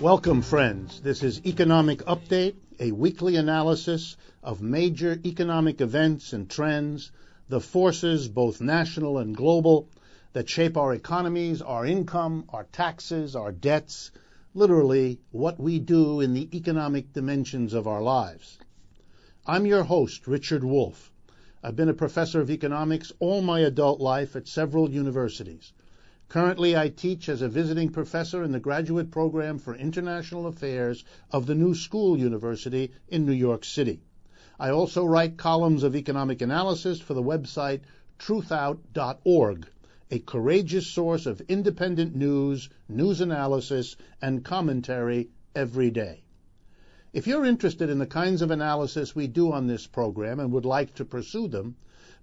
Welcome, friends. This is Economic Update, a weekly analysis of major economic events and trends, the forces, both national and global, that shape our economies, our income, our taxes, our debts, literally what we do in the economic dimensions of our lives. I'm your host, Richard Wolff. I've been a professor of economics all my adult life at several universities. Currently, I teach as a visiting professor in the graduate program for international affairs of the New School University in New York City. I also write columns of economic analysis for the website truthout.org, a courageous source of independent news analysis, and commentary every day. If you're interested in the kinds of analysis we do on this program and would like to pursue them,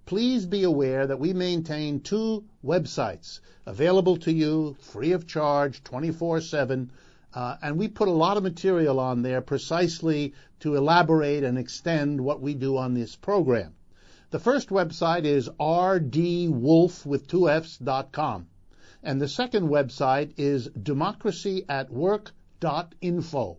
please be aware that we maintain two websites available to you free of charge 24/7, and we put a lot of material on there precisely to elaborate and extend what we do on this program. The first website is rdwolff.com, and the second website is democracyatwork.info.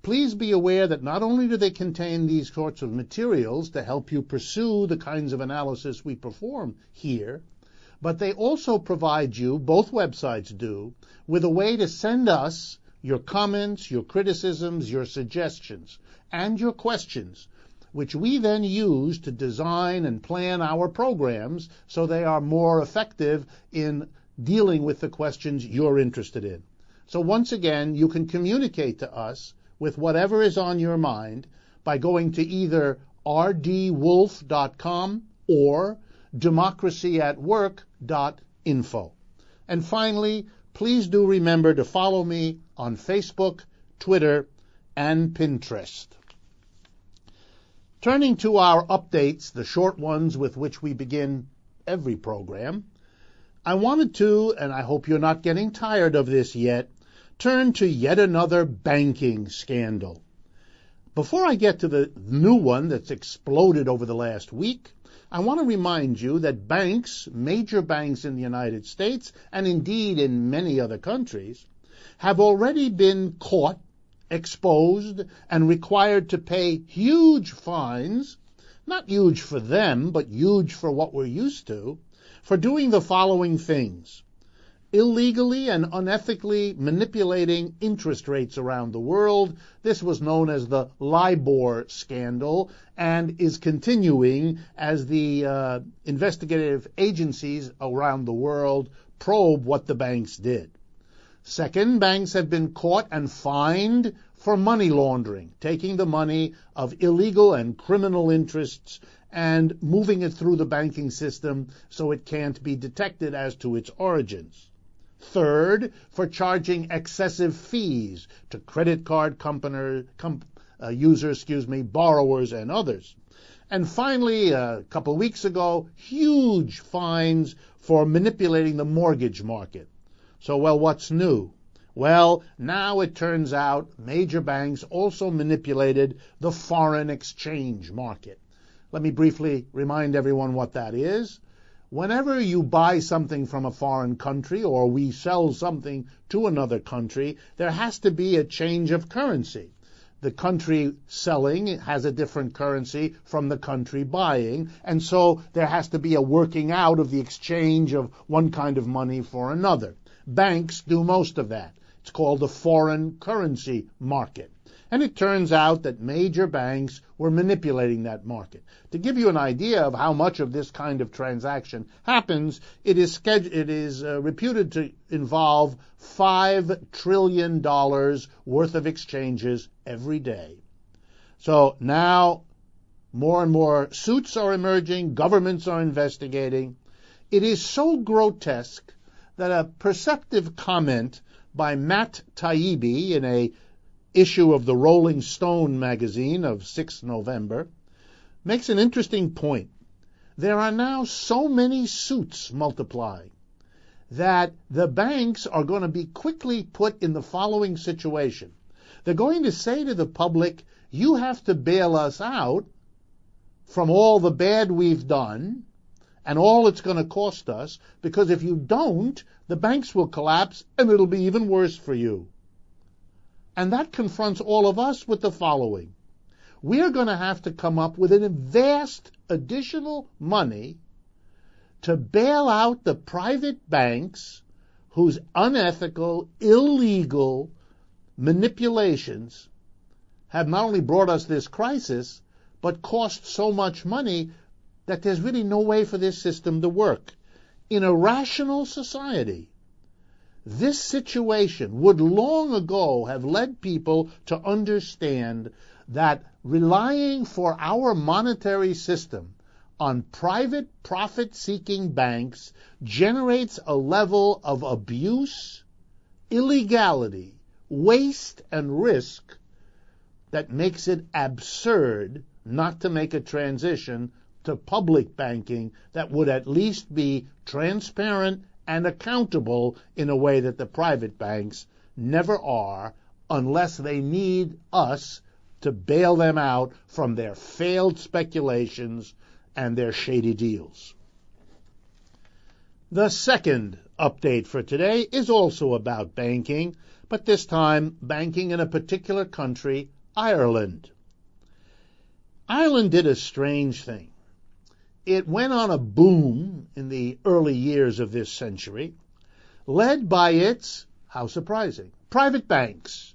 Please be aware that not only do they contain these sorts of materials to help you pursue the kinds of analysis we perform here, but they also provide you, both websites do, with a way to send us your comments, your criticisms, your suggestions, and your questions, which we then use to design and plan our programs so they are more effective in dealing with the questions you're interested in. So once again, you can communicate to us with whatever is on your mind by going to either rdwolff.com or democracyatwork.info. And finally, please do remember to follow me on Facebook, Twitter, and Pinterest. Turning to our updates, the short ones with which we begin every program, I wanted to, and I hope you're not getting tired of this yet, turn to yet another banking scandal. Before I get to the new one that's exploded over the last week, I want to remind you that banks, major banks in the United States, and indeed in many other countries, have already been caught, exposed, and required to pay huge fines, not huge for them, but huge for what we're used to, for doing the following things: illegally and unethically manipulating interest rates around the world. This was known as the LIBOR scandal and is continuing as the investigative agencies around the world probe what the banks did. Second, banks have been caught and fined for money laundering, taking the money of illegal and criminal interests and moving it through the banking system so it can't be detected as to its origins. Third, for charging excessive fees to credit card users, borrowers, and others. And finally, a couple of weeks ago, huge fines for manipulating the mortgage market. So, what's new? Well, now it turns out major banks also manipulated the foreign exchange market. Let me briefly remind everyone what that is. Whenever you buy something from a foreign country or we sell something to another country, there has to be a change of currency. The country selling has a different currency from the country buying, and so there has to be a working out of the exchange of one kind of money for another. Banks do most of that. It's called the foreign currency market. And it turns out that major banks were manipulating that market. To give you an idea of how much of this kind of transaction happens, it is reputed to involve $5 trillion worth of exchanges every day. So now more and more suits are emerging, governments are investigating. It is so grotesque that a perceptive comment by Matt Taibbi in a issue of the Rolling Stone magazine of 6 November makes an interesting point. There are now so many suits multiplying that the banks are going to be quickly put in the following situation. They're going to say to the public, you have to bail us out from all the bad we've done and all it's going to cost us, because if you don't, the banks will collapse and it'll be even worse for you. And that confronts all of us with the following. We are going to have to come up with a vast additional money to bail out the private banks whose unethical, illegal manipulations have not only brought us this crisis, but cost so much money that there's really no way for this system to work. In a rational society, this situation would long ago have led people to understand that relying for our monetary system on private profit-seeking banks generates a level of abuse, illegality, waste, and risk that makes it absurd not to make a transition to public banking that would at least be transparent and accountable in a way that the private banks never are, unless they need us to bail them out from their failed speculations and their shady deals. The second update for today is also about banking, but this time banking in a particular country, Ireland. Ireland did a strange thing. It went on a boom in the early years of this century, led by its, how surprising, private banks.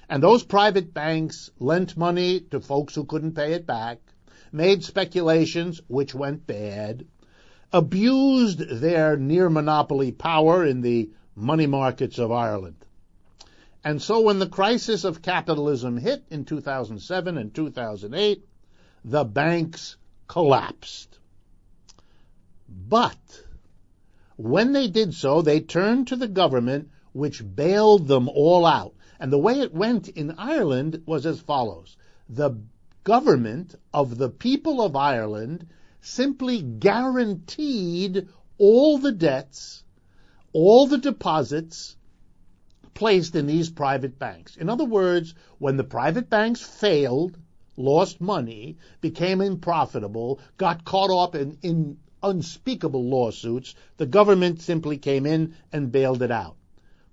And those private banks lent money to folks who couldn't pay it back, made speculations which went bad, abused their near-monopoly power in the money markets of Ireland. And so when the crisis of capitalism hit in 2007 and 2008, the banks collapsed. But when they did so, they turned to the government, which bailed them all out. And the way it went in Ireland was as follows. The government of the people of Ireland simply guaranteed all the debts, all the deposits placed in these private banks. In other words, when the private banks failed, lost money, became unprofitable, got caught up in unspeakable lawsuits, the government simply came in and bailed it out.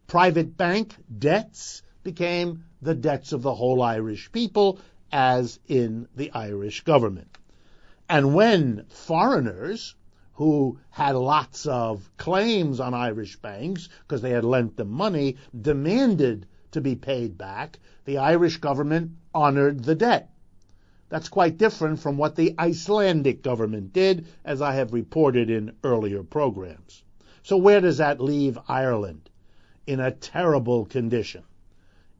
Private bank debts became the debts of the whole Irish people, as in the Irish government. And when foreigners who had lots of claims on Irish banks because they had lent them money demanded to be paid back, the Irish government honored the debt. That's quite different from what the Icelandic government did, as I have reported in earlier programs. So where does that leave Ireland? In a terrible condition.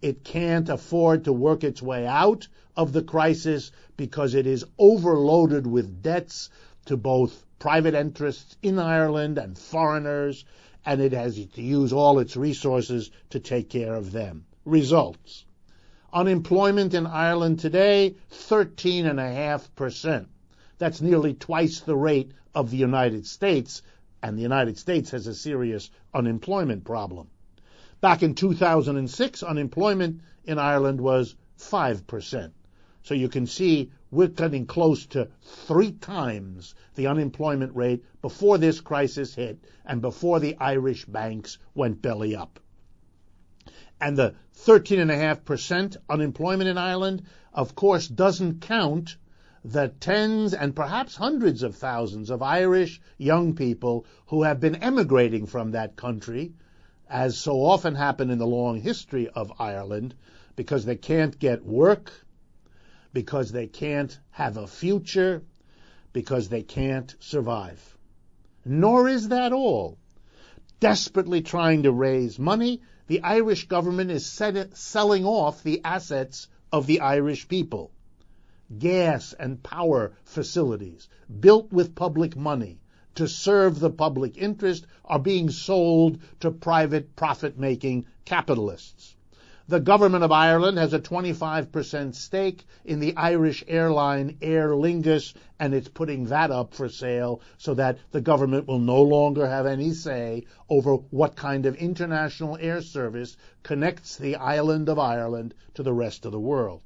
It can't afford to work its way out of the crisis because it is overloaded with debts to both private interests in Ireland and foreigners, and it has to use all its resources to take care of them. Results. Unemployment in Ireland today, 13.5%. That's nearly twice the rate of the United States, and the United States has a serious unemployment problem. Back in 2006, unemployment in Ireland was 5%. So you can see we're getting close to 3 times the unemployment rate before this crisis hit and before the Irish banks went belly up. And the 13.5% unemployment in Ireland, of course, doesn't count the tens and perhaps hundreds of thousands of Irish young people who have been emigrating from that country, as so often happened in the long history of Ireland, because they can't get work, because they can't have a future, because they can't survive. Nor is that all. Desperately trying to raise money, the Irish government is selling off the assets of the Irish people. Gas and power facilities built with public money to serve the public interest are being sold to private profit-making capitalists. The government of Ireland has a 25% stake in the Irish airline Aer Lingus, and it's putting that up for sale so that the government will no longer have any say over what kind of international air service connects the island of Ireland to the rest of the world.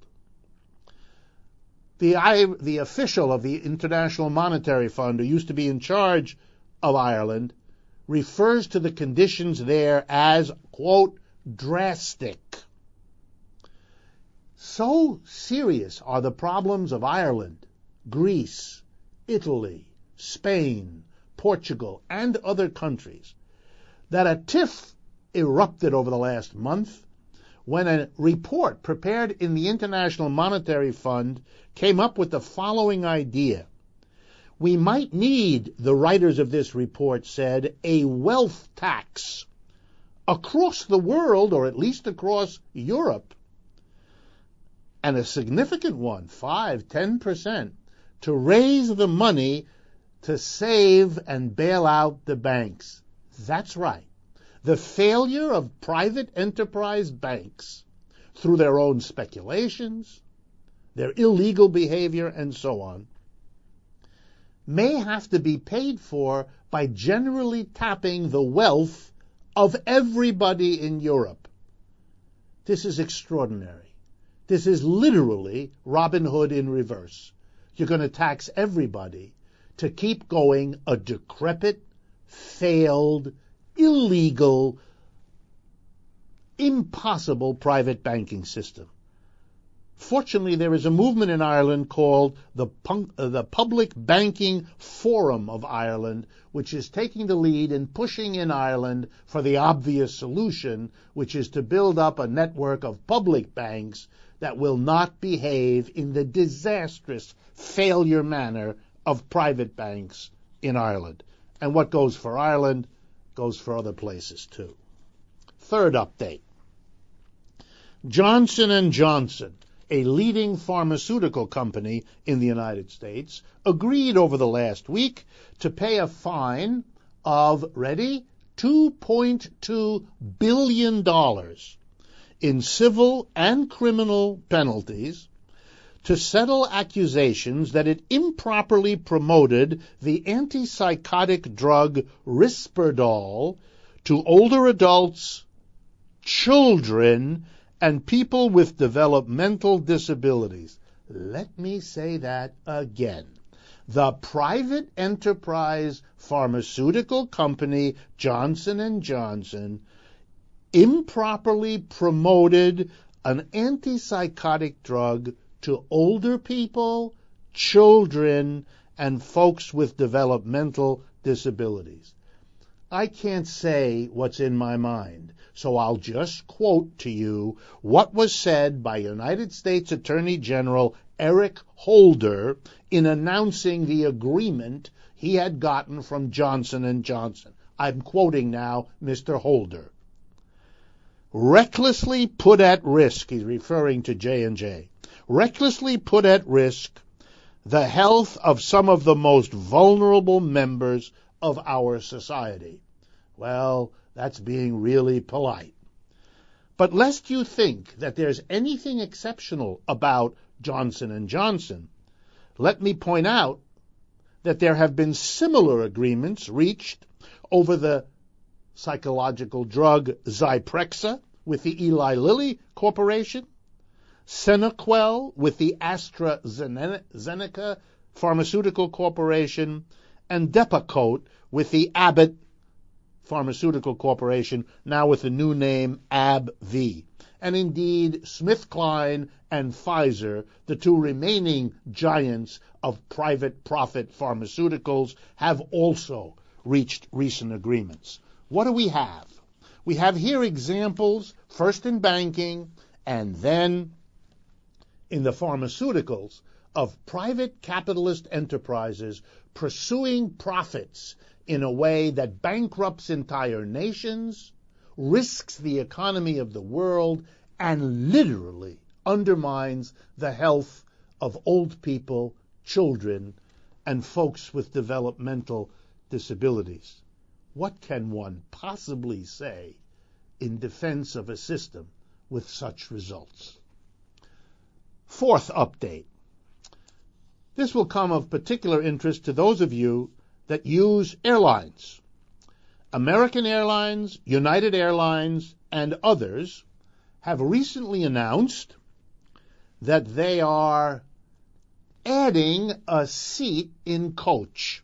The official of the International Monetary Fund, who used to be in charge of Ireland, refers to the conditions there as, quote, drastic. So serious are the problems of Ireland, Greece, Italy, Spain, Portugal, and other countries that a tiff erupted over the last month when a report prepared in the International Monetary Fund came up with the following idea. We might need, the writers of this report said, a wealth tax across the world, or at least across Europe, and a significant one, 5-10%, to raise the money to save and bail out the banks. That's right. The failure of private enterprise banks through their own speculations, their illegal behavior, and so on, may have to be paid for by generally tapping the wealth of everybody in Europe. This is extraordinary. This is literally Robin Hood in reverse. You're going to tax everybody to keep going a decrepit, failed, illegal, impossible private banking system. Fortunately, there is a movement in Ireland called the Public Banking Forum of Ireland, which is taking the lead in pushing in Ireland for the obvious solution, which is to build up a network of public banks that will not behave in the disastrous failure manner of private banks in Ireland. And what goes for Ireland goes for other places too. Third update. Johnson & Johnson, a leading pharmaceutical company in the United States, agreed over the last week to pay a fine of, ready, $2.2 billion in civil and criminal penalties to settle accusations that it improperly promoted the antipsychotic drug Risperdal to older adults, children, and people with developmental disabilities. Let me say that again. The private enterprise pharmaceutical company Johnson & Johnson improperly promoted an antipsychotic drug to older people, children, and folks with developmental disabilities. I can't say what's in my mind, so I'll just quote to you what was said by United States Attorney General Eric Holder in announcing the agreement he had gotten from Johnson & Johnson. I'm quoting now Mr. Holder. Recklessly put at risk, he's referring to J&J, recklessly put at risk the health of some of the most vulnerable members of our society. Well, that's being really polite. But lest you think that there's anything exceptional about Johnson & Johnson, let me point out that there have been similar agreements reached over the psychological drug Zyprexa with the Eli Lilly Corporation, Senequel with the AstraZeneca Pharmaceutical Corporation, and Depakote with the Abbott Pharmaceutical Corporation, now with the new name AbbVie. And indeed, SmithKline and Pfizer, the two remaining giants of private profit pharmaceuticals, have also reached recent agreements. What do we have? We have here examples, first in banking and then in the pharmaceuticals, of private capitalist enterprises pursuing profits in a way that bankrupts entire nations, risks the economy of the world, and literally undermines the health of old people, children, and folks with developmental disabilities. What can one possibly say in defense of a system with such results? Fourth update. This will come of particular interest to those of you that use airlines. American Airlines, United Airlines, and others have recently announced that they are adding a seat in coach.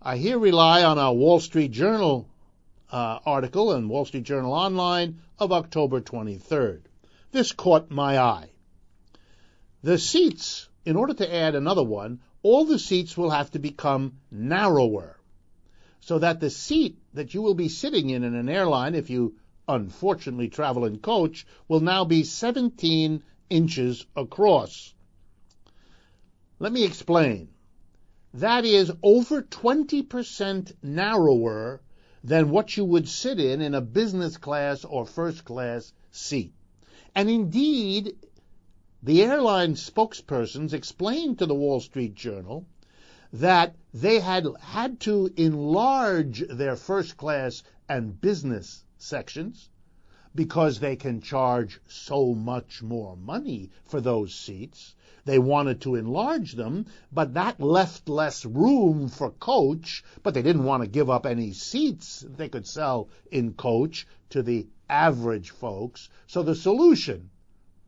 I here rely on a Wall Street Journal article and Wall Street Journal Online of October 23rd. This caught my eye. The seats, in order to add another one, all the seats will have to become narrower, so that the seat that you will be sitting in an airline, if you unfortunately travel in coach, will now be 17 inches across. Let me explain. That is over 20% narrower than what you would sit in a business class or first class seat. And indeed, the airline spokespersons explained to the Wall Street Journal that they had to enlarge their first class and business sections because they can charge so much more money for those seats. They wanted to enlarge them, but that left less room for coach, but they didn't want to give up any seats they could sell in coach to the average folks. So the solution,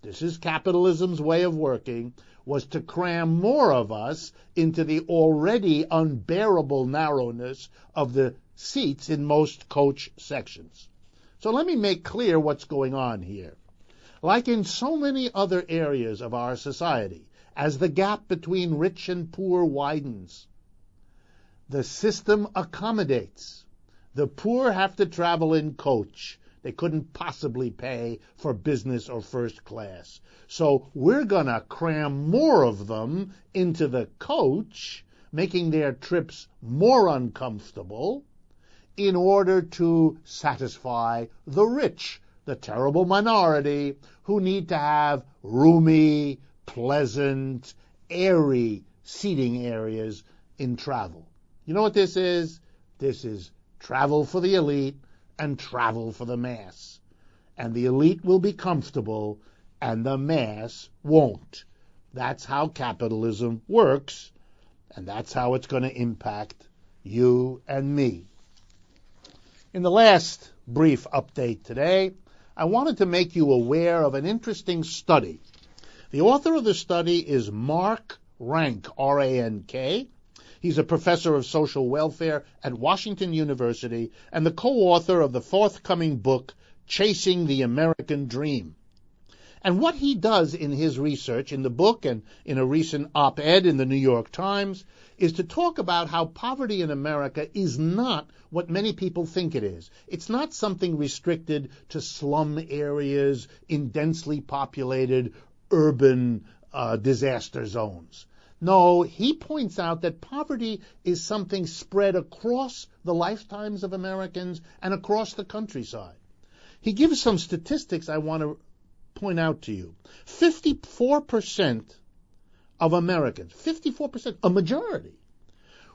this is capitalism's way of working, was to cram more of us into the already unbearable narrowness of the seats in most coach sections. So let me make clear what's going on here. Like in so many other areas of our society, as the gap between rich and poor widens, the system accommodates. The poor have to travel in coach. They couldn't possibly pay for business or first class. So we're going to cram more of them into the coach, making their trips more uncomfortable in order to satisfy the rich, the terrible minority who need to have roomy, pleasant, airy seating areas in travel. You know what this is? This is travel for the elite and travel for the mass. And the elite will be comfortable and the mass won't. That's how capitalism works, and that's how it's going to impact you and me. In the last brief update today, I wanted to make you aware of an interesting study. The author of the study is Mark Rank, R-A-N-K. He's a professor of social welfare at Washington University and the co-author of the forthcoming book, Chasing the American Dream. And what he does in his research, in the book and in a recent op-ed in the New York Times, is to talk about how poverty in America is not what many people think it is. It's not something restricted to slum areas in densely populated urban disaster zones. No, he points out that poverty is something spread across the lifetimes of Americans and across the countryside. He gives some statistics I want to point out to you. 54% of Americans, 54%, a majority,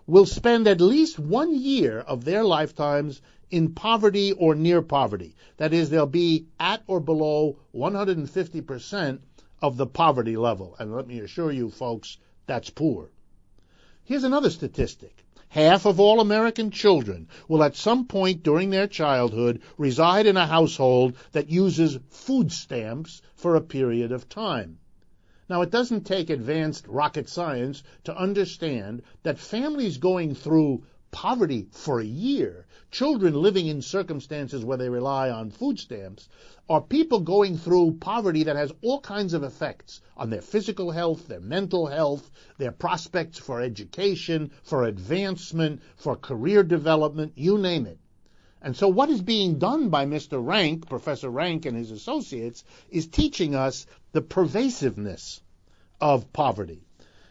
will spend at least 1 year of their lifetimes in poverty or near poverty. That is, they'll be at or below 150% of the poverty level. And let me assure you, folks, that's poor. Here's another statistic. Half of all American children will at some point during their childhood reside in a household that uses food stamps for a period of time. Now, it doesn't take advanced rocket science to understand that families going through poverty for a year, children living in circumstances where they rely on food stamps, are people going through poverty that has all kinds of effects on their physical health, their mental health, their prospects for education, for advancement, for career development, you name it. And so what is being done by Mr. Rank, Professor Rank and his associates, is teaching us the pervasiveness of poverty.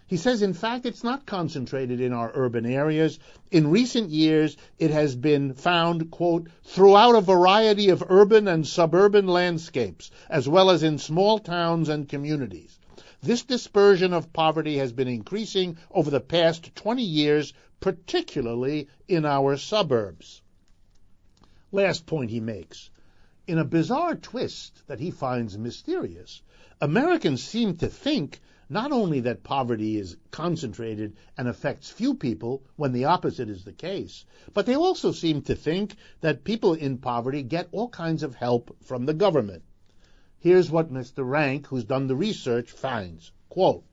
He says, in fact, it's not concentrated in our urban areas. In recent years, it has been found, quote, throughout a variety of urban and suburban landscapes, as well as in small towns and communities. This dispersion of poverty has been increasing over the past 20 years, particularly in our suburbs. Last point he makes. In a bizarre twist that he finds mysterious, Americans seem to think not only that poverty is concentrated and affects few people when the opposite is the case, but they also seem to think that people in poverty get all kinds of help from the government. Here's what Mr. Rank, who's done the research, finds. Quote,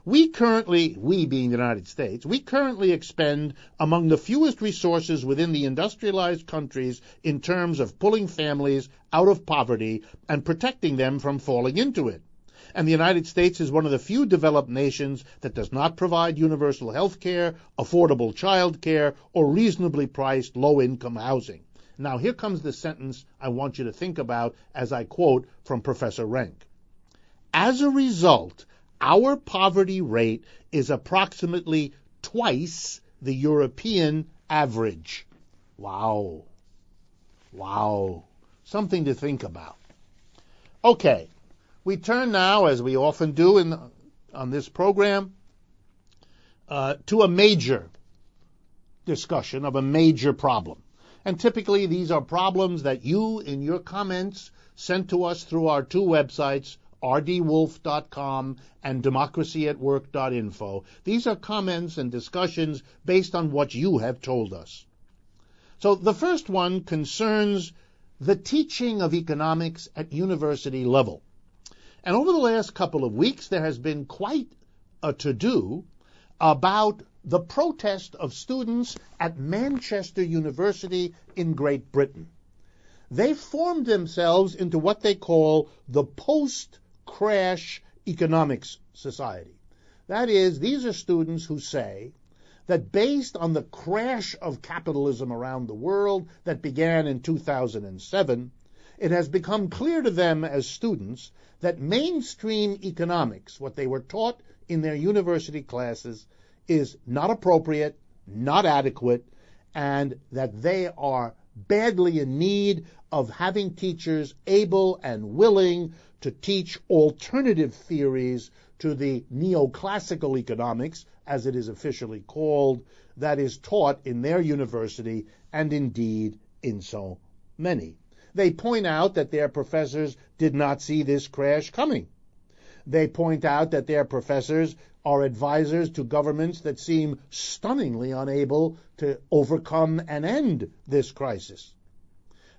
we being the United States, we currently expend among the fewest resources within the industrialized countries in terms of pulling families out of poverty and protecting them from falling into it. And the United States is one of the few developed nations that does not provide universal health care, affordable child care, or reasonably priced low-income housing. Now, here comes the sentence I want you to think about as I quote from Professor Renk. As a result, our poverty rate is approximately twice the European average. Wow. Wow. Something to think about. Okay. We turn now, as we often do on this program, to a major discussion of a major problem. And typically these are problems that you, in your comments, sent to us through our two websites, rdwolff.com and democracyatwork.info. These are comments and discussions based on what you have told us. So the first one concerns the teaching of economics at university level. And over the last couple of weeks, there has been quite a to-do about the protest of students at Manchester University in Great Britain. They formed themselves into what they call the post-crash economics society. That is, these are students who say that based on the crash of capitalism around the world that began in 2007, it has become clear to them as students that mainstream economics, what they were taught in their university classes, is not appropriate, not adequate, and that they are badly in need of having teachers able and willing to teach alternative theories to the neoclassical economics, as it is officially called, that is taught in their university and indeed in so many. They point out that their professors did not see this crash coming. They point out that their professors are advisors to governments that seem stunningly unable to overcome and end this crisis.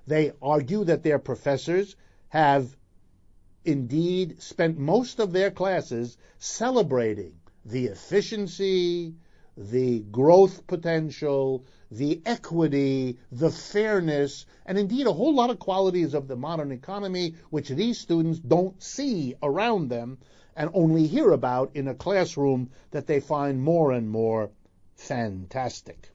They argue that their professors have indeed spent most of their classes celebrating the efficiency, the growth potential, the equity, the fairness, and indeed a whole lot of qualities of the modern economy which these students don't see around them and only hear about in a classroom that they find more and more fantastic.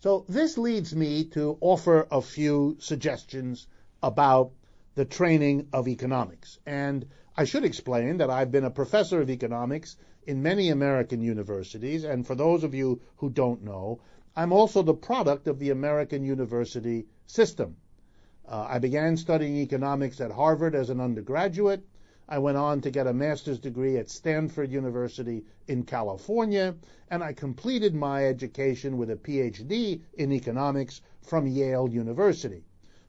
So this leads me to offer a few suggestions about the training of economics. And I should explain that I've been a professor of economics in many American universities, and for those of you who don't know, I'm also the product of the American university system. I began studying economics at Harvard as an undergraduate. I went on to get a master's degree at Stanford University in California, and I completed my education with a PhD in economics from Yale University.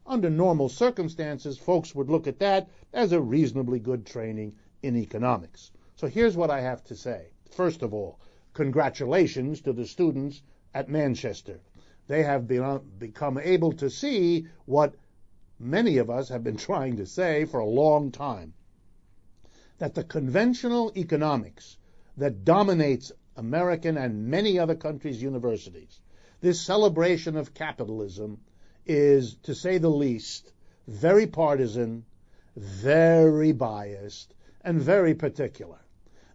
Under normal circumstances, folks would look at that as a reasonably good training in economics. So here's what I have to say. First of all, congratulations to the students at Manchester. They have become able to see what many of us have been trying to say for a long time, that the conventional economics that dominates American and many other countries' universities, this celebration of capitalism, is, to say the least, very partisan, very biased, and very particular.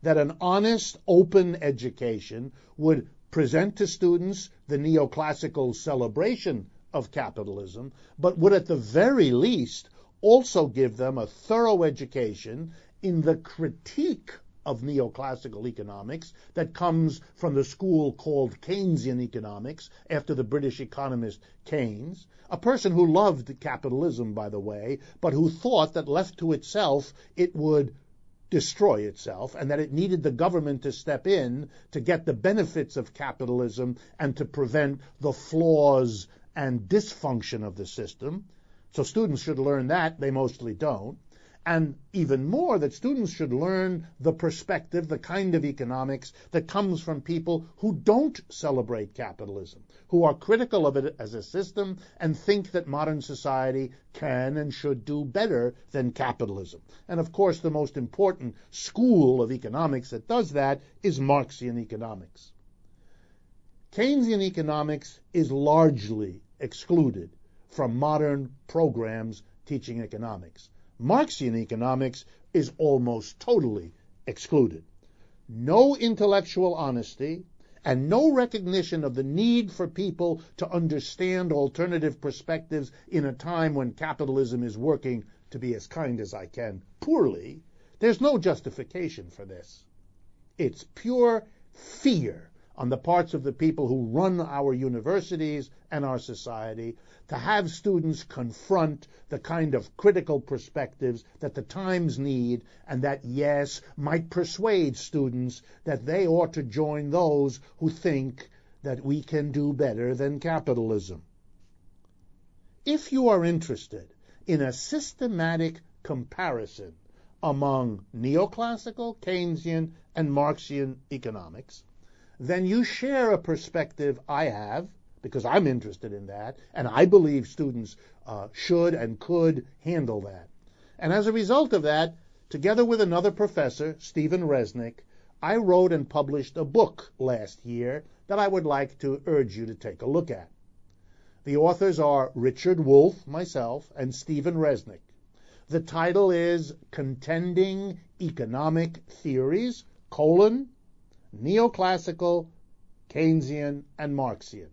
That an honest, open education would present to students the neoclassical celebration of capitalism, but would at the very least also give them a thorough education in the critique of neoclassical economics that comes from the school called Keynesian economics after the British economist Keynes, a person who loved capitalism, by the way, but who thought that left to itself it would destroy itself and that it needed the government to step in to get the benefits of capitalism and to prevent the flaws and dysfunction of the system. So students should learn that. They mostly don't. And even more, that students should learn the perspective, the kind of economics that comes from people who don't celebrate capitalism, who are critical of it as a system and think that modern society can and should do better than capitalism. And of course, the most important school of economics that does that is Marxian economics. Keynesian economics is largely excluded from modern programs teaching economics. Marxian economics is almost totally excluded. No intellectual honesty and no recognition of the need for people to understand alternative perspectives in a time when capitalism is working, to be as kind as I can, poorly. There's no justification for this. It's pure fear on the parts of the people who run our universities and our society to have students confront the kind of critical perspectives that the times need and that, yes, might persuade students that they ought to join those who think that we can do better than capitalism. If you are interested in a systematic comparison among neoclassical, Keynesian, and Marxian economics, then you share a perspective I have, because I'm interested in that, and I believe students should and could handle that. And as a result of that, together with another professor, Stephen Resnick, I wrote and published a book last year that I would like to urge you to take a look at. The authors are Richard Wolff, myself, and Stephen Resnick. The title is Contending Economic Theories, Neoclassical, Keynesian, and Marxian.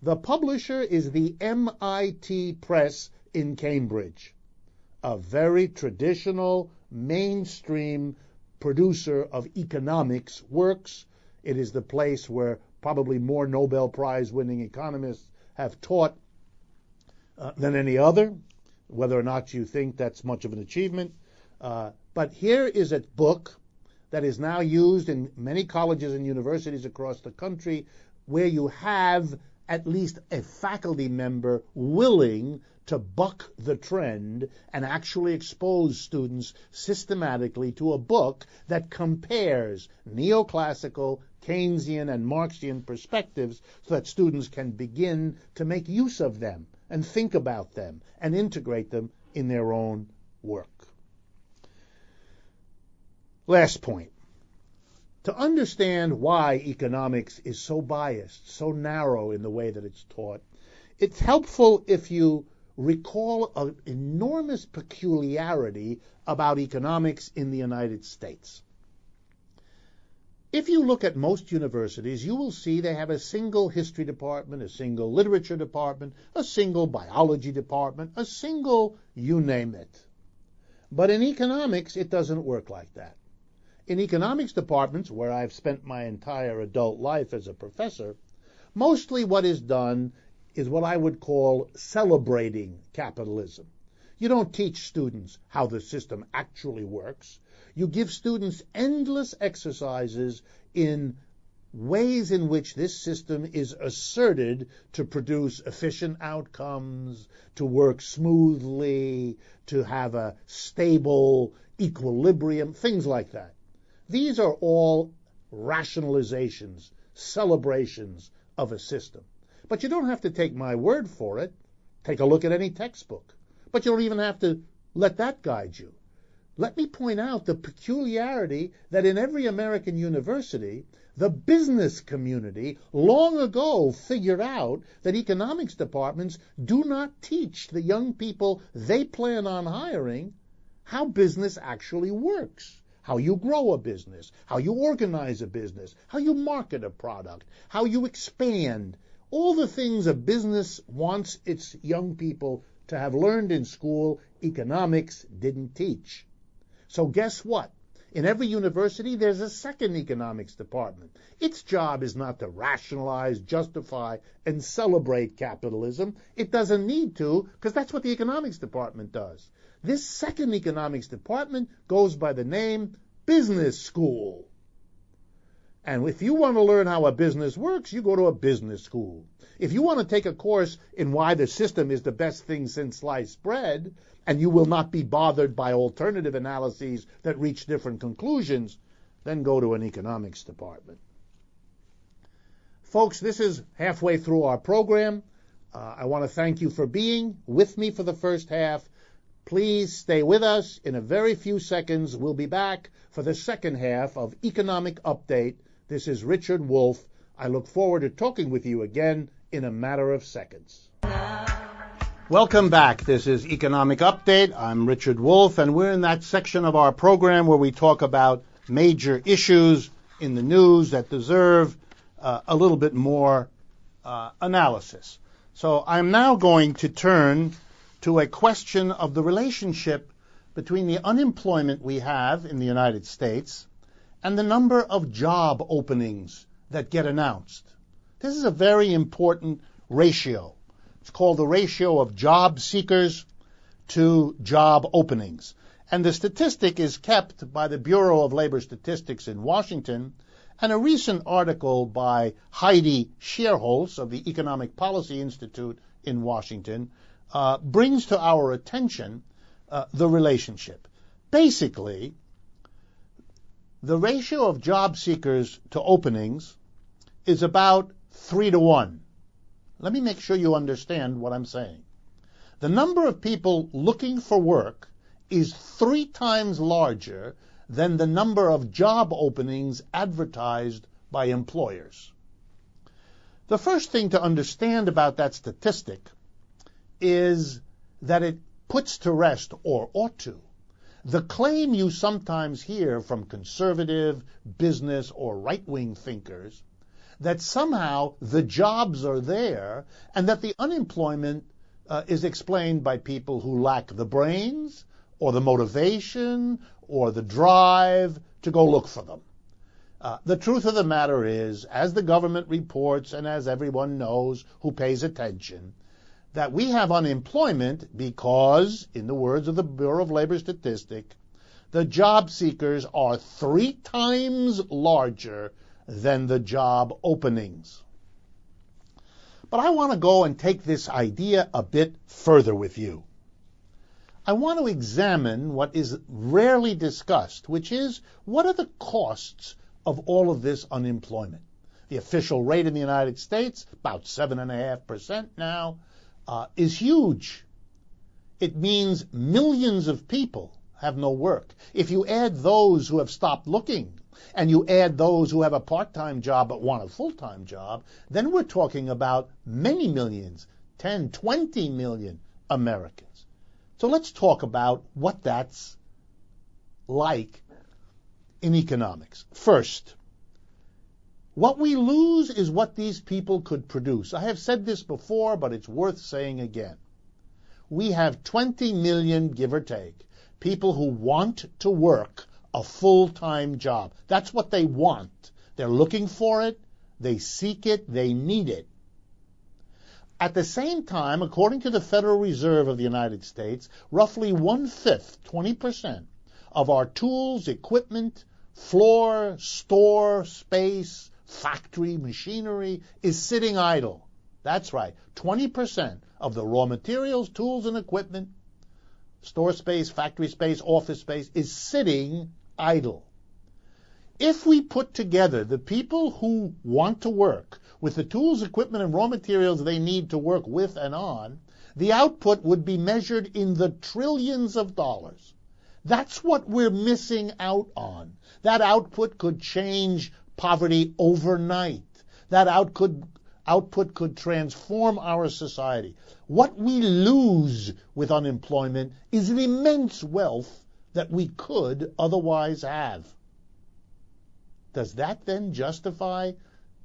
The publisher is the MIT Press in Cambridge, a very traditional, mainstream producer of economics works. It is the place where probably more Nobel Prize-winning economists have taught than any other, whether or not you think that's much of an achievement. But here is a book that is now used in many colleges and universities across the country, where you have at least a faculty member willing to buck the trend and actually expose students systematically to a book that compares neoclassical, Keynesian, and Marxian perspectives so that students can begin to make use of them and think about them and integrate them in their own work. Last point. To understand why economics is so biased, so narrow in the way that it's taught, it's helpful if you recall an enormous peculiarity about economics in the United States. If you look at most universities, you will see they have a single history department, a single literature department, a single biology department, a single you name it. But in economics, it doesn't work like that. In economics departments, where I've spent my entire adult life as a professor, mostly what is done is what I would call celebrating capitalism. You don't teach students how the system actually works. You give students endless exercises in ways in which this system is asserted to produce efficient outcomes, to work smoothly, to have a stable equilibrium, things like that. These are all rationalizations, celebrations of a system. But you don't have to take my word for it. Take a look at any textbook. But you don't even have to let that guide you. Let me point out the peculiarity that in every American university, the business community long ago figured out that economics departments do not teach the young people they plan on hiring how business actually works. How you grow a business, how you organize a business, how you market a product, how you expand. All the things a business wants its young people to have learned in school, economics didn't teach. So guess what? In every university, there's a second economics department. Its job is not to rationalize, justify, and celebrate capitalism. It doesn't need to, because that's what the economics department does. This second economics department goes by the name business school. And if you want to learn how a business works, you go to a business school. If you want to take a course in why the system is the best thing since sliced bread, and you will not be bothered by alternative analyses that reach different conclusions, then go to an economics department. Folks, this is halfway through our program. I want to thank you for being with me for the first half. Please stay with us. In a very few seconds, we'll be back for the second half of Economic Update. This is Richard Wolff. I look forward to talking with you again in a matter of seconds. Welcome back. This is Economic Update. I'm Richard Wolff, and we're in that section of our program where we talk about major issues in the news that deserve a little bit more analysis. So I'm now going to turn to a question of the relationship between the unemployment we have in the United States and the number of job openings that get announced. This is a very important ratio. It's called the ratio of job seekers to job openings. And the statistic is kept by the Bureau of Labor Statistics in Washington, and a recent article by Heidi Scherholz of the Economic Policy Institute in Washington brings to our attention the relationship. Basically, the ratio of job seekers to openings is about 3 to 1. Let me make sure you understand what I'm saying. The number of people looking for work is 3 times larger than the number of job openings advertised by employers. The first thing to understand about that statistic is that it puts to rest, or ought to, the claim you sometimes hear from conservative, business, or right-wing thinkers that somehow the jobs are there and that the unemployment is explained by people who lack the brains or the motivation or the drive to go look for them. The truth of the matter is, as the government reports and as everyone knows who pays attention, that we have unemployment because, in the words of the Bureau of Labor Statistics, the job seekers are 3 times larger than the job openings. But I want to go and take this idea a bit further with you. I want to examine what is rarely discussed, which is, what are the costs of all of this unemployment? The official rate in the United States, about 7.5% now, is huge. It means millions of people have no work. If you add those who have stopped looking, and you add those who have a part-time job but want a full-time job, then we're talking about many millions, 10, 20 million Americans. So let's talk about what that's like in economics. First, what we lose is what these people could produce. I have said this before, but it's worth saying again. We have 20 million, give or take, people who want to work a full-time job. That's what they want. They're looking for it, they seek it, they need it. At the same time, according to the Federal Reserve of the United States, roughly 1/5, 20%, of our tools, equipment, floor, store, space, factory, machinery is sitting idle. That's right, 20% of the raw materials, tools, and equipment, store space, factory space, office space, is sitting idle. If we put together the people who want to work with the tools, equipment, and raw materials they need to work with and on, the output would be measured in the trillions of dollars. That's what we're missing out on. That output could change poverty overnight. That output could transform our society. What we lose with unemployment is an immense wealth that we could otherwise have. Does that then justify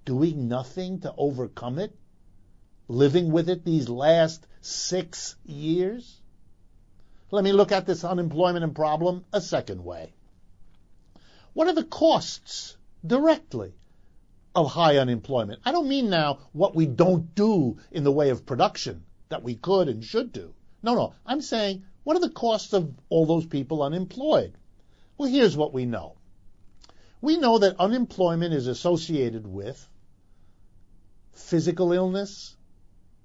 doing nothing to overcome it? Living with it these last 6 years? Let me look at this unemployment problem a second way. What are the costs directly of high unemployment? I don't mean now what we don't do in the way of production that we could and should do. No, I'm saying, what are the costs of all those people unemployed? Well, here's what we know. We know that unemployment is associated with physical illness,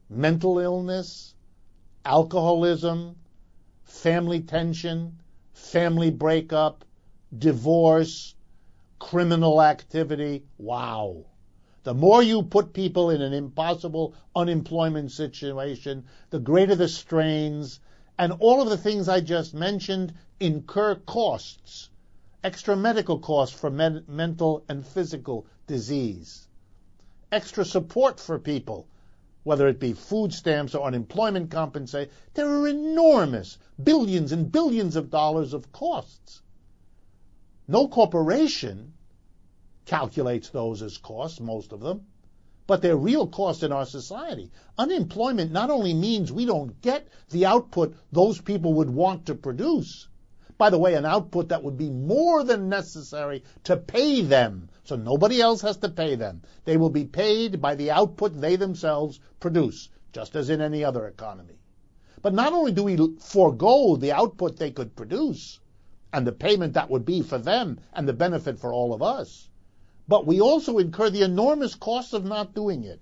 mental illness, alcoholism, family tension, family breakup, divorce, criminal activity. Wow. The more you put people in an impossible unemployment situation, the greater the strains, and all of the things I just mentioned incur costs, extra medical costs for mental and physical disease, extra support for people whether it be food stamps or unemployment compensation, there are enormous billions and billions of dollars of costs. No corporation calculates those as costs, most of them, but they're real costs in our society. Unemployment not only means we don't get the output those people would want to produce, by the way, an output that would be more than necessary to pay them, so nobody else has to pay them. They will be paid by the output they themselves produce, just as in any other economy. But not only do we forego the output they could produce, and the payment that would be for them, and the benefit for all of us, but we also incur the enormous cost of not doing it.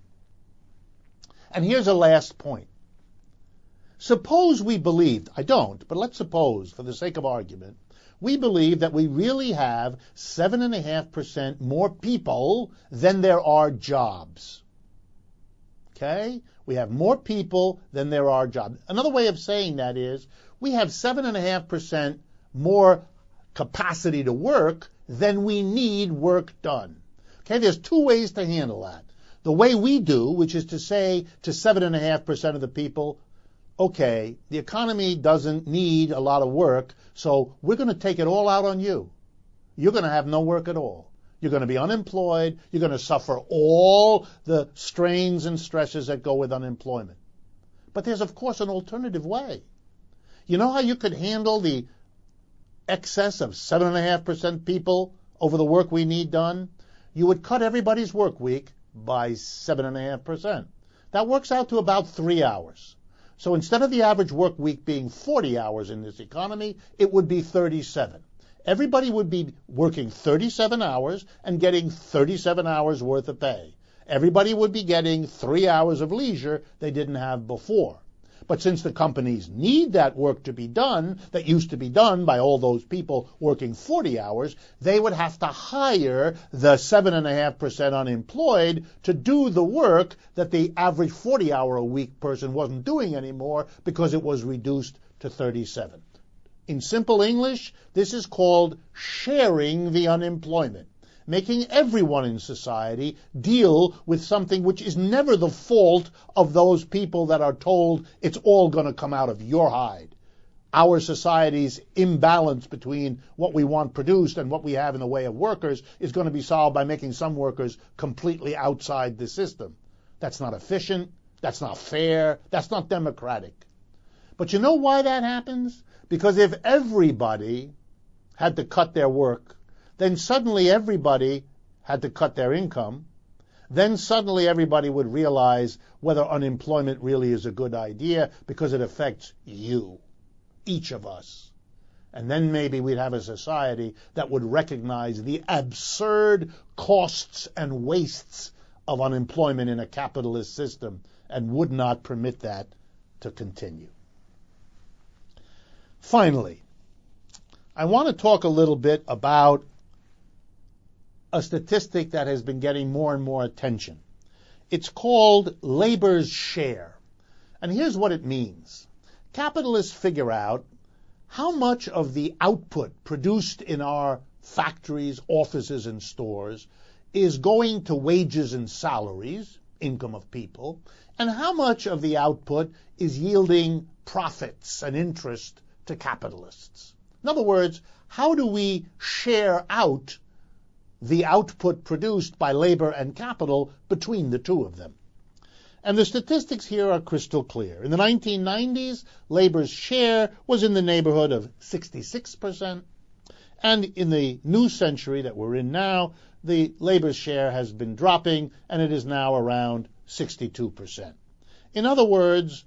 And here's a last point. Suppose we believed, I don't, but let's suppose, for the sake of argument, we believe that we really have 7.5% more people than there are jobs. Okay? We have more people than there are jobs. Another way of saying that is we have 7.5% more capacity to work than we need work done. Okay? There's two ways to handle that. The way we do, which is to say to 7.5% of the people, okay, the economy doesn't need a lot of work, so we're going to take it all out on you. You're going to have no work at all. You're going to be unemployed. You're going to suffer all the strains and stresses that go with unemployment. But there's, of course, an alternative way. You know how you could handle the excess of 7.5% people over the work we need done? You would cut everybody's work week by 7.5%. That works out to about 3 hours. So instead of the average work week being 40 hours in this economy, it would be 37. Everybody would be working 37 hours and getting 37 hours worth of pay. Everybody would be getting 3 hours of leisure they didn't have before. But since the companies need that work to be done, that used to be done by all those people working 40 hours, they would have to hire the 7.5% unemployed to do the work that the average 40-hour-a-week person wasn't doing anymore because it was reduced to 37. In simple English, this is called sharing the unemployment, making everyone in society deal with something which is never the fault of those people that are told it's all going to come out of your hide. Our society's imbalance between what we want produced and what we have in the way of workers is going to be solved by making some workers completely outside the system. That's not efficient, that's not fair, that's not democratic. But you know why that happens? Because if everybody had to cut their work, then suddenly everybody had to cut their income. Then suddenly everybody would realize whether unemployment really is a good idea because it affects you, each of us. And then maybe we'd have a society that would recognize the absurd costs and wastes of unemployment in a capitalist system and would not permit that to continue. Finally, I want to talk a little bit about a statistic that has been getting more and more attention. It's called labor's share. And here's what it means. Capitalists figure out how much of the output produced in our factories, offices, and stores is going to wages and salaries, income of people, and how much of the output is yielding profits and interest to capitalists. In other words, how do we share out the output produced by labor and capital between the two of them? And the statistics here are crystal clear. In the 1990s, labor's share was in the neighborhood of 66%, and in the new century that we're in now, the labor share has been dropping, and it is now around 62%. In other words,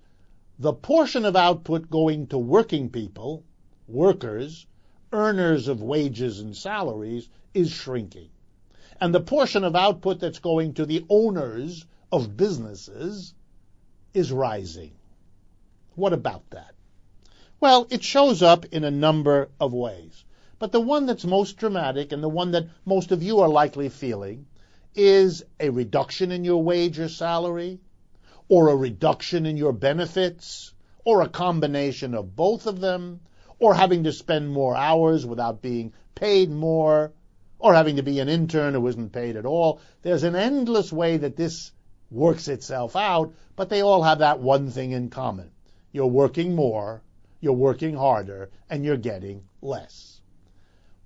the portion of output going to working people, workers, earners of wages and salaries, is shrinking. And the portion of output that's going to the owners of businesses is rising. What about that? Well, it shows up in a number of ways. But the one that's most dramatic, and the one that most of you are likely feeling, is a reduction in your wage or salary, or a reduction in your benefits, or a combination of both of them, or having to spend more hours without being paid more, or having to be an intern who isn't paid at all. There's an endless way that this works itself out, but they all have that one thing in common. You're working more, you're working harder, and you're getting less.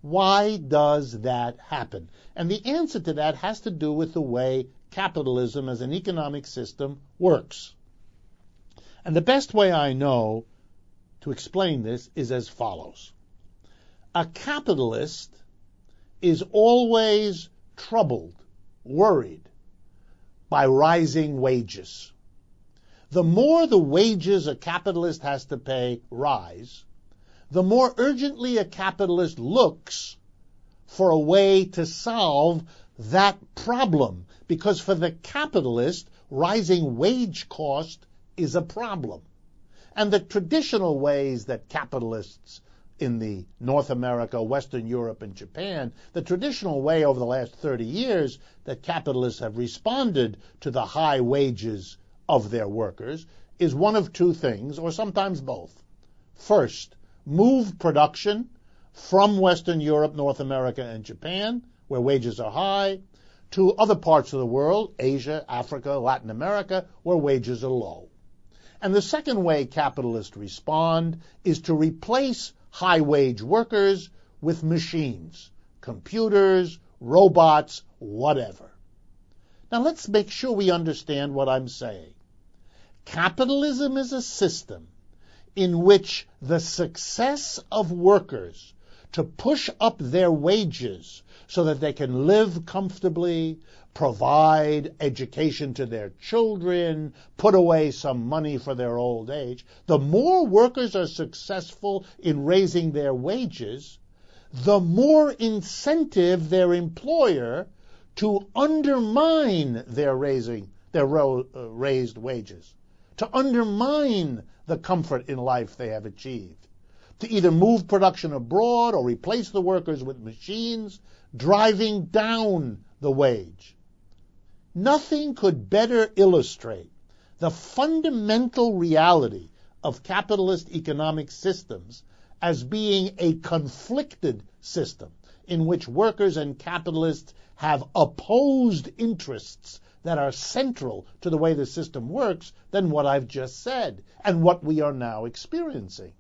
Why does that happen? And the answer to that has to do with the way capitalism as an economic system works. And the best way I know to explain this is as follows. A capitalist is always troubled, worried by rising wages. The more the wages a capitalist has to pay rise, the more urgently a capitalist looks for a way to solve that problem. Because for the capitalist, rising wage cost is a problem. And the traditional ways that capitalists in the North America, Western Europe, and Japan, the traditional way over the last 30 years that capitalists have responded to the high wages of their workers is one of two things, or sometimes both. First, move production from Western Europe, North America, and Japan, where wages are high, to other parts of the world, Asia, Africa, Latin America, where wages are low. And the second way capitalists respond is to replace high-wage workers with machines, computers, robots, whatever. Now let's make sure we understand what I'm saying. Capitalism is a system in which the success of workers to push up their wages so that they can live comfortably, provide education to their children, put away some money for their old age. The more workers are successful in raising their wages, the more incentive their employer to undermine their raised wages, to undermine the comfort in life they have achieved, to either move production abroad or replace the workers with machines, driving down the wage. Nothing could better illustrate the fundamental reality of capitalist economic systems as being a conflicted system in which workers and capitalists have opposed interests that are central to the way the system works than what I've just said and what we are now experiencing.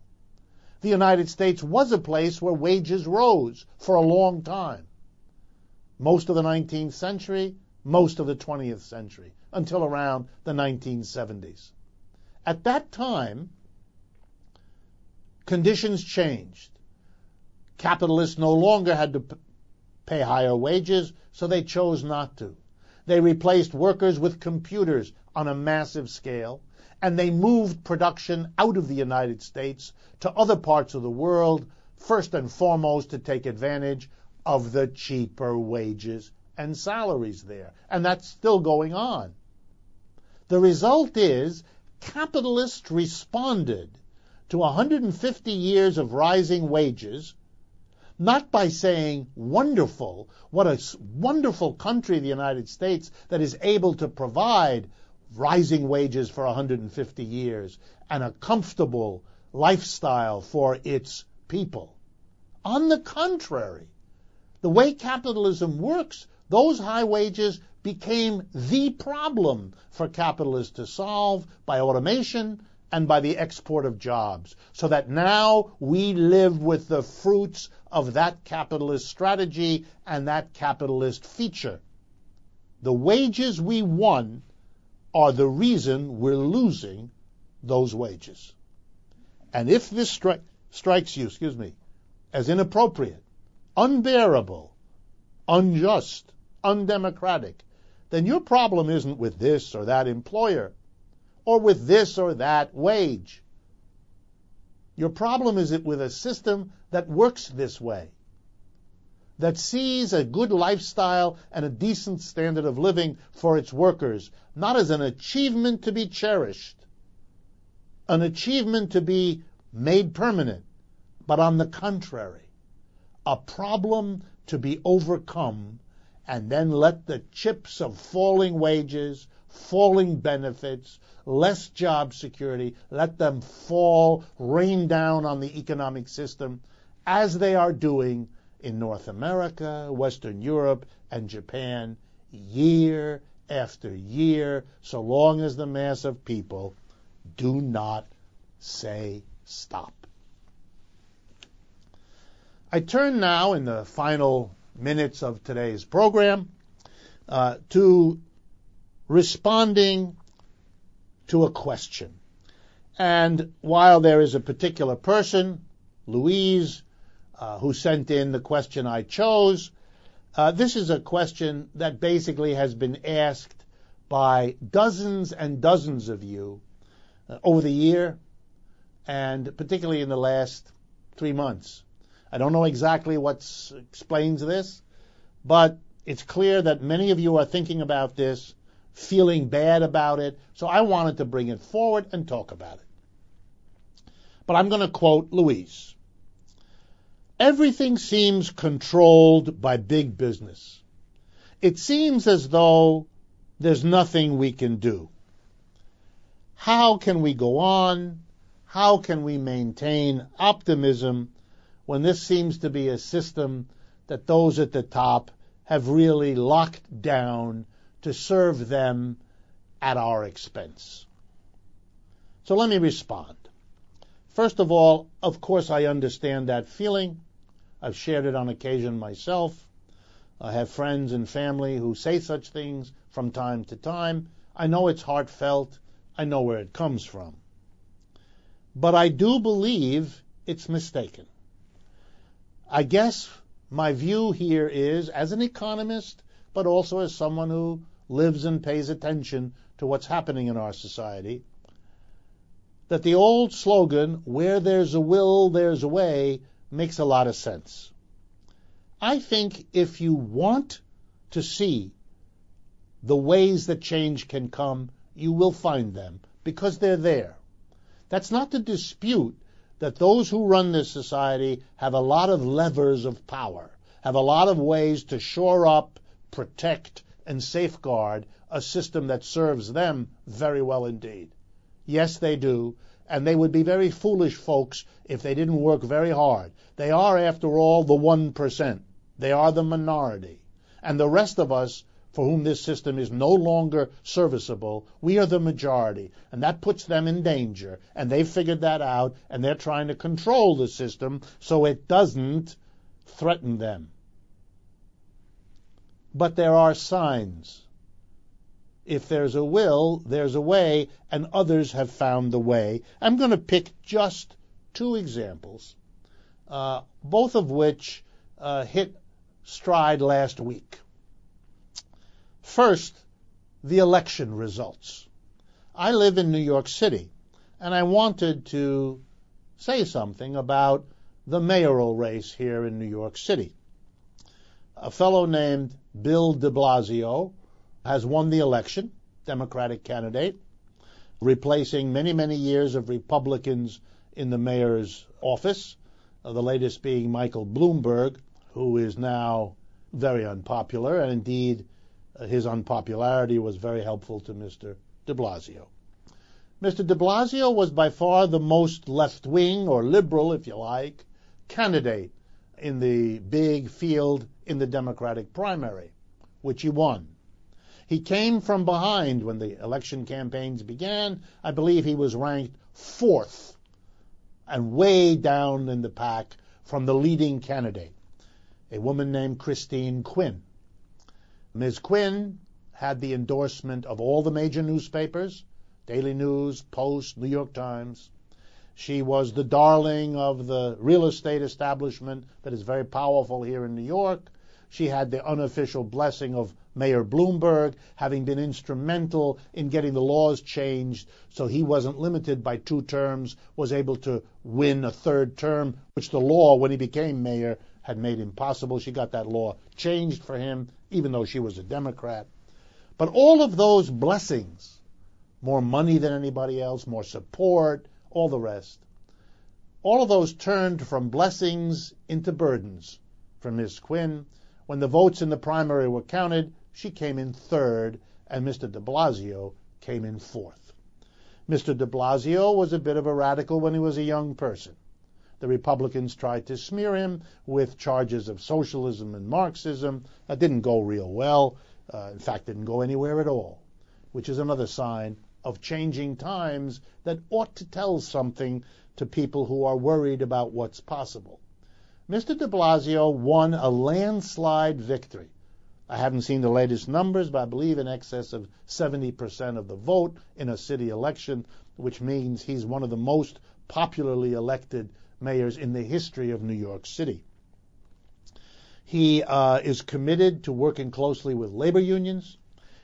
The United States was a place where wages rose for a long time. Most of the 19th century, most of the 20th century, until around the 1970s. At that time, conditions changed. Capitalists no longer had to pay higher wages, so they chose not to. They replaced workers with computers on a massive scale, and they moved production out of the United States to other parts of the world, first and foremost to take advantage of the cheaper wages and salaries there. And that's still going on. The result is capitalists responded to 150 years of rising wages, not by saying, wonderful, what a wonderful country, the United States, that is able to provide rising wages for 150 years and a comfortable lifestyle for its people. On the contrary, the way capitalism works, those high wages became the problem for capitalists to solve by automation and by the export of jobs, so that now we live with the fruits of that capitalist strategy and that capitalist feature. The wages we won are the reason we're losing those wages. And if this strikes you, as inappropriate, unbearable, unjust, undemocratic, then your problem isn't with this or that employer or with this or that wage. Your problem is with a system that works this way, that sees a good lifestyle and a decent standard of living for its workers, not as an achievement to be cherished, an achievement to be made permanent, but on the contrary, a problem to be overcome, and then let the chips of falling wages, falling benefits, less job security, let them fall, rain down on the economic system, as they are doing in North America, Western Europe, and Japan, year after year, so long as the mass of people do not say stop. I turn now, in the final minutes of today's program, to responding to a question. And while there is a particular person, Louise, who sent in the question I chose, this is a question that basically has been asked by dozens and dozens of you over the year, and particularly in the last 3 months. I don't know exactly what explains this, but it's clear that many of you are thinking about this, feeling bad about it, so I wanted to bring it forward and talk about it. But I'm going to quote Louise. Everything seems controlled by big business. It seems as though there's nothing we can do. How can we go on? How can we maintain optimism when this seems to be a system that those at the top have really locked down to serve them at our expense? So let me respond. First of all, of course, I understand that feeling. I've shared it on occasion myself. I have friends and family who say such things from time to time. I know it's heartfelt. I know where it comes from. But I do believe it's mistaken. I guess my view here is, as an economist, but also as someone who lives and pays attention to what's happening in our society, that the old slogan, where there's a will, there's a way, makes a lot of sense. I think if you want to see the ways that change can come, you will find them, because they're there. That's not to dispute that those who run this society have a lot of levers of power, have a lot of ways to shore up, protect, and safeguard a system that serves them very well indeed. Yes, they do, and they would be very foolish folks if they didn't work very hard. They are, after all, the 1%. They are the minority. And the rest of us, for whom this system is no longer serviceable, we are the majority. And that puts them in danger. And they've figured that out, and they're trying to control the system so it doesn't threaten them. But there are signs. If there's a will, there's a way, and others have found the way. I'm going to pick just 2 examples, both of which hit stride last week. First, the election results. I live in New York City, and I wanted to say something about the mayoral race here in New York City. A fellow named Bill DiBlasio has won the election, Democratic candidate, replacing many, many years of Republicans in the mayor's office, the latest being Michael Bloomberg, who is now very unpopular, and indeed his unpopularity was very helpful to Mr. DiBlasio. Mr. DiBlasio was by far the most left-wing, or liberal, if you like, candidate in the big field in the Democratic primary, which he won. He came from behind when the election campaigns began. I believe he was ranked 4th and way down in the pack from the leading candidate, a woman named Christine Quinn. Ms. Quinn had the endorsement of all the major newspapers, Daily News, Post, New York Times. She was the darling of the real estate establishment that is very powerful here in New York. She had the unofficial blessing of Mayor Bloomberg, having been instrumental in getting the laws changed so he wasn't limited by 2 terms, was able to win a 3rd term, which the law, when he became mayor, had made impossible. She got that law changed for him, even though she was a Democrat. But all of those blessings, more money than anybody else, more support, all the rest, all of those turned from blessings into burdens for Ms. Quinn. When the votes in the primary were counted, she came in 3rd, and Mr. DiBlasio came in 4th. Mr. DiBlasio was a bit of a radical when he was a young person. The Republicans tried to smear him with charges of socialism and Marxism. That didn't go real well. In fact, didn't go anywhere at all, which is another sign of changing times that ought to tell something to people who are worried about what's possible. Mr. DiBlasio won a landslide victory. I haven't seen the latest numbers, but I believe in excess of 70% of the vote in a city election, which means he's one of the most popularly elected mayors in the history of New York City. He is committed to working closely with labor unions.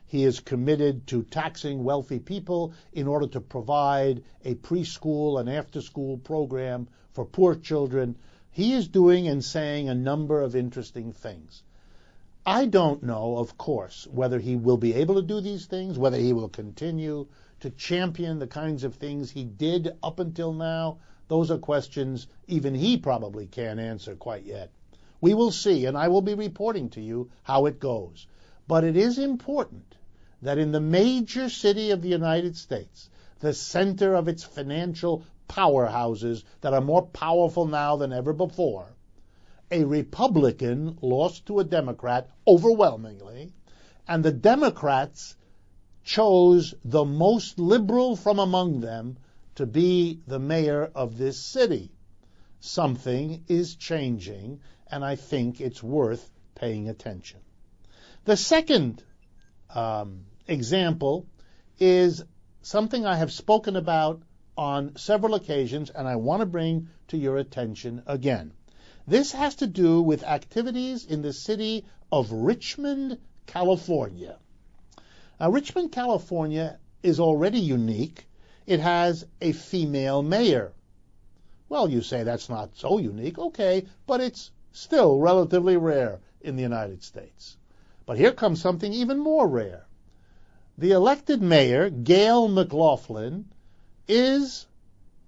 He is committed to taxing wealthy people in order to provide a preschool and after-school program for poor children. He is doing and saying a number of interesting things. I don't know, of course, whether he will be able to do these things, whether he will continue to champion the kinds of things he did up until now. Those are questions even he probably can't answer quite yet. We will see, and I will be reporting to you how it goes. But it is important that in the major city of the United States, the center of its financial powerhouses that are more powerful now than ever before, a Republican lost to a Democrat overwhelmingly, and the Democrats chose the most liberal from among them to be the mayor of this city. Something is changing, and I think it's worth paying attention. The second example is something I have spoken about on several occasions, and I want to bring to your attention again. This has to do with activities in the city of Richmond, California. Now, Richmond, California is already unique. It has a female mayor. Well, you say that's not so unique. Okay, but it's still relatively rare in the United States. But here comes something even more rare. The elected mayor, Gail McLaughlin, is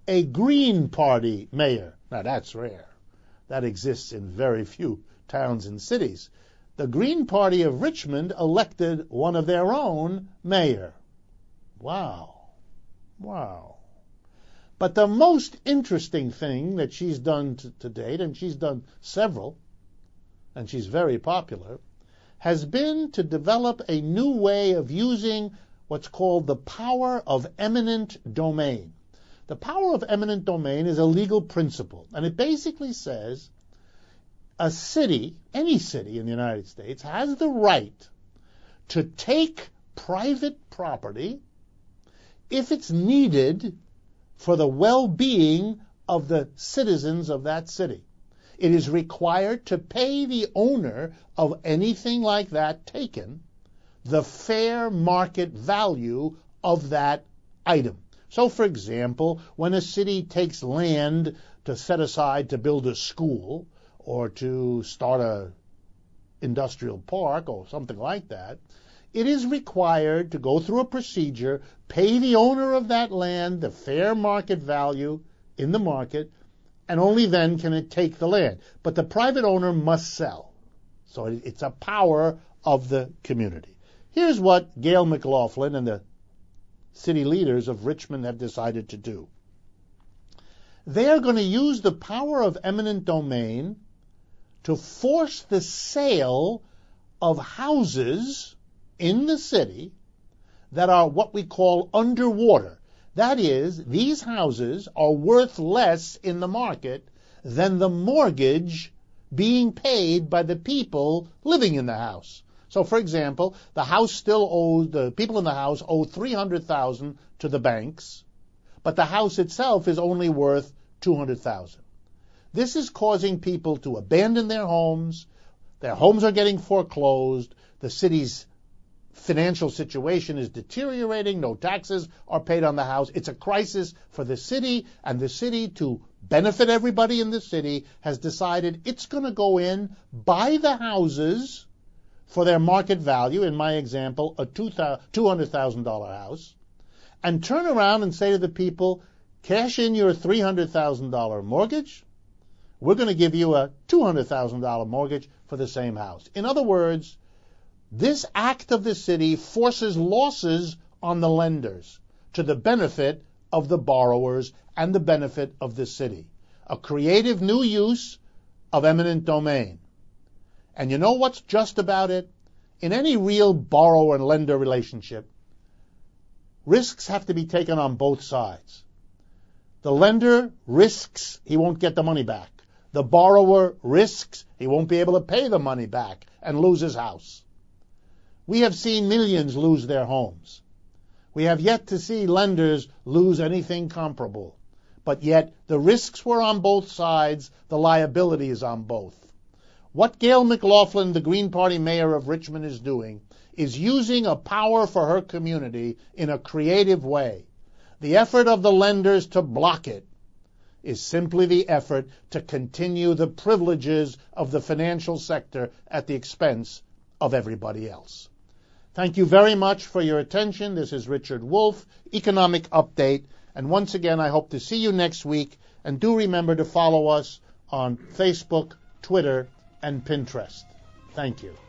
a Green Party mayor. Now, that's rare. That exists in very few towns and cities. The Green Party of Richmond elected one of their own mayor. Wow. Wow. But the most interesting thing that she's done to date, and she's done several, and she's very popular, has been to develop a new way of using what's called the power of eminent domain. The power of eminent domain is a legal principle, and it basically says a city, any city in the United States, has the right to take private property if it's needed for the well-being of the citizens of that city. It is required to pay the owner of anything like that taken the fair market value of that item. So, for example, when a city takes land to set aside to build a school or to start a industrial park or something like that, it is required to go through a procedure, pay the owner of that land the fair market value in the market, and only then can it take the land. But the private owner must sell. So it's a power of the community. Here's what Gail McLaughlin and the city leaders of Richmond have decided to do. They are going to use the power of eminent domain to force the sale of houses in the city that are what we call underwater. That is, these houses are worth less in the market than the mortgage being paid by the people living in the house. So, for example, the house still owes, the people in the house owe $300,000 to the banks, but the house itself is only worth $200,000. This is causing people to abandon their homes are getting foreclosed, the city's financial situation is deteriorating, no taxes are paid on the house. It's a crisis for the city, and the city, to benefit everybody in the city, has decided it's going to go in, buy the houses for their market value, in my example, a $200,000 house, and turn around and say to the people, cash in your $300,000 mortgage, we're going to give you a $200,000 mortgage for the same house. In other words, this act of the city forces losses on the lenders to the benefit of the borrowers and the benefit of the city. A creative new use of eminent domain. And you know what's just about it? in any real borrower and lender relationship, risks have to be taken on both sides. The lender risks he won't get the money back. The borrower risks he won't be able to pay the money back and lose his house. We have seen millions lose their homes. We have yet to see lenders lose anything comparable. But yet the risks were on both sides, the liability is on both. What Gail McLaughlin, the Green Party mayor of Richmond, is doing is using a power for her community in a creative way. The effort of the lenders to block it is simply the effort to continue the privileges of the financial sector at the expense of everybody else. Thank you very much for your attention. This is Richard Wolff, Economic Update. And once again, I hope to see you next week. And do remember to follow us on Facebook, Twitter, and Pinterest. Thank you.